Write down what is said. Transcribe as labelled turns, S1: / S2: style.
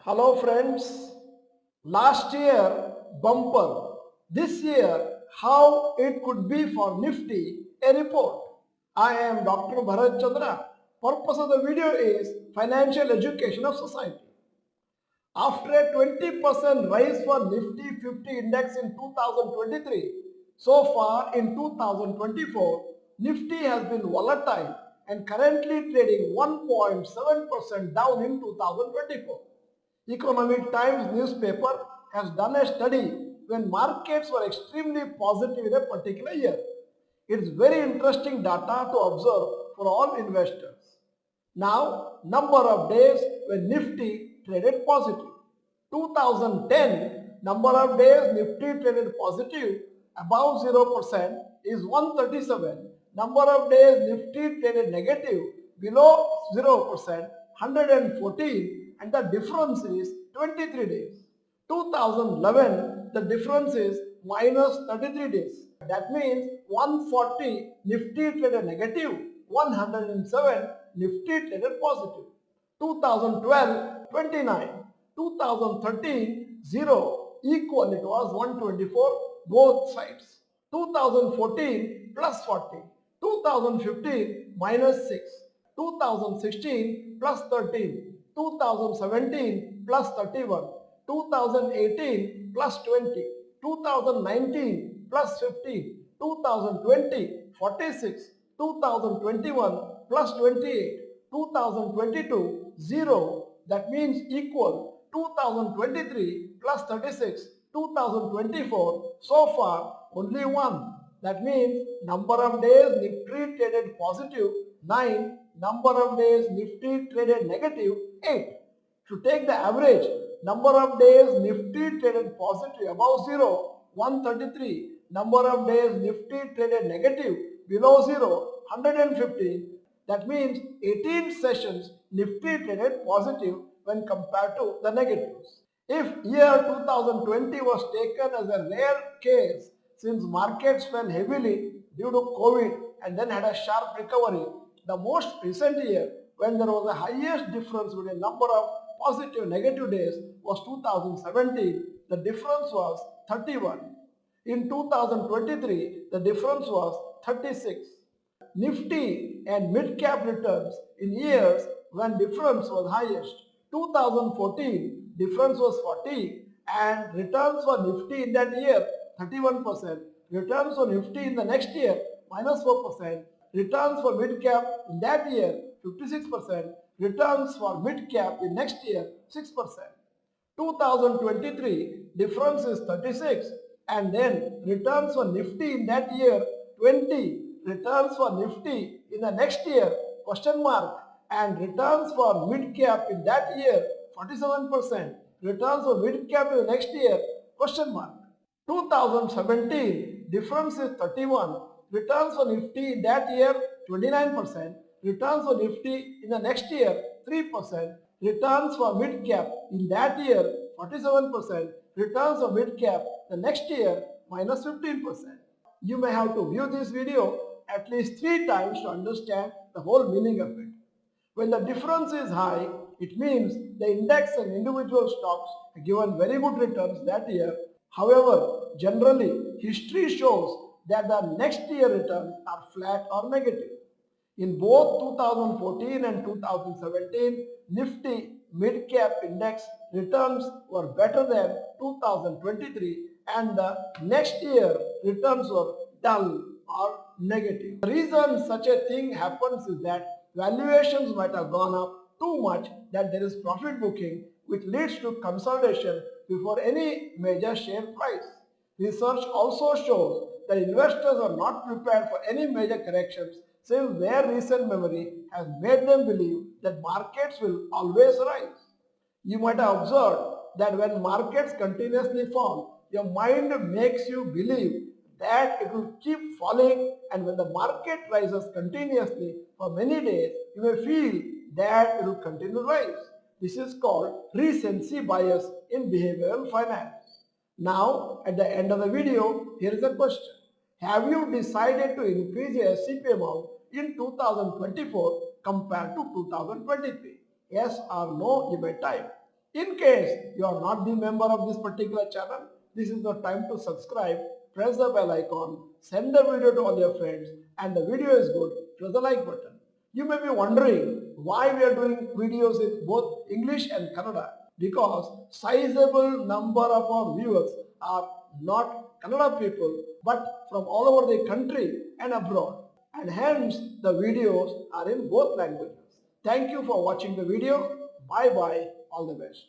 S1: Hello friends, last year bumper, this year how it could be for Nifty, a report. I am Dr. Bharath. Purpose of the video is financial education of society. After a 20% rise for Nifty 50 index in 2023, so far in 2024, Nifty has been volatile and currently trading 1.7% down in 2024. Economic Times newspaper has done a study when markets were extremely positive in a particular year. It's very interesting data to observe for all investors. Now, number of days when Nifty traded positive. 2010, number of days Nifty traded positive above 0% is 137. Number of days Nifty traded negative below 0%, 114, and the difference is 23 days. 2011, the difference is minus 33 days. That means 140 Nifty traded negative, 107 Nifty traded positive. 2012, 29. 2013, 0. Equal, it was 124 both sides. 2014, plus 40. 2015, minus 6. 2016, plus 13. 2017, plus 31. 2018, plus 20. 2019, plus 15. 2020, 46. 2021, plus 28. 2022, 0. That means equal. 2023 plus 36, 2024, so far only 1. That means number of days Nifty traded positive 9, number of days Nifty traded negative 8. To take the average, number of days Nifty traded positive above 0, 133. Number of days Nifty traded negative below 0, 115. That means 18 sessions Nifty traded positive when compared to the negatives. If year 2020 was taken as a rare case since markets fell heavily due to COVID and then had a sharp recovery, the most recent year when there was the highest difference between number of positive and negative days was 2017. The difference was 31. In 2023, the difference was 36. Nifty and mid-cap returns in years when difference was highest. 2014, difference was 40 and returns for Nifty in that year 31%. Returns for Nifty in the next year minus 4%. Returns for mid-cap in that year 56%. Returns for mid-cap in next year 6%. 2023, difference is 36 and then returns for Nifty in that year 20. Returns for Nifty in the next year question mark, and returns for mid cap in that year 47%. Returns for mid cap in the next year question mark. 2017, difference is 31. Returns for Nifty in that year 29%. Returns for Nifty in the next year 3%. Returns for mid cap in that year 47%. Returns for mid cap the next year minus 15%. You may have to view this video at least 3 times to understand the whole meaning of it. When the difference is high, it means the index and individual stocks have given very good returns that year. However, generally, history shows that the next year returns are flat or negative. In both 2014 and 2017, Nifty mid-cap index returns were better than 2023 and the next year returns were dull or negative. The reason such a thing happens is that valuations might have gone up too much that there is profit booking which leads to consolidation before any major share price. Research also shows that investors are not prepared for any major corrections since their recent memory has made them believe that markets will always rise. You might have observed that when markets continuously fall, your mind makes you believe that it will keep falling, and when the market rises continuously for many days, you may feel that it will continue to rise. This is called recency bias in behavioral finance. Now, at the end of the video, here is a question. Have you decided to increase your SCP amount in 2024 compared to 2023? Yes or no, you may type. In case you are not the member of this particular channel, this is the time to subscribe, press the bell icon, send the video to all your friends, and the video is good, press the like button. You may be wondering why we are doing videos in both English and Kannada, because sizable number of our viewers are not Kannada people but from all over the country and abroad, and hence the videos are in both languages. Thank you for watching the video. Bye bye. All the best.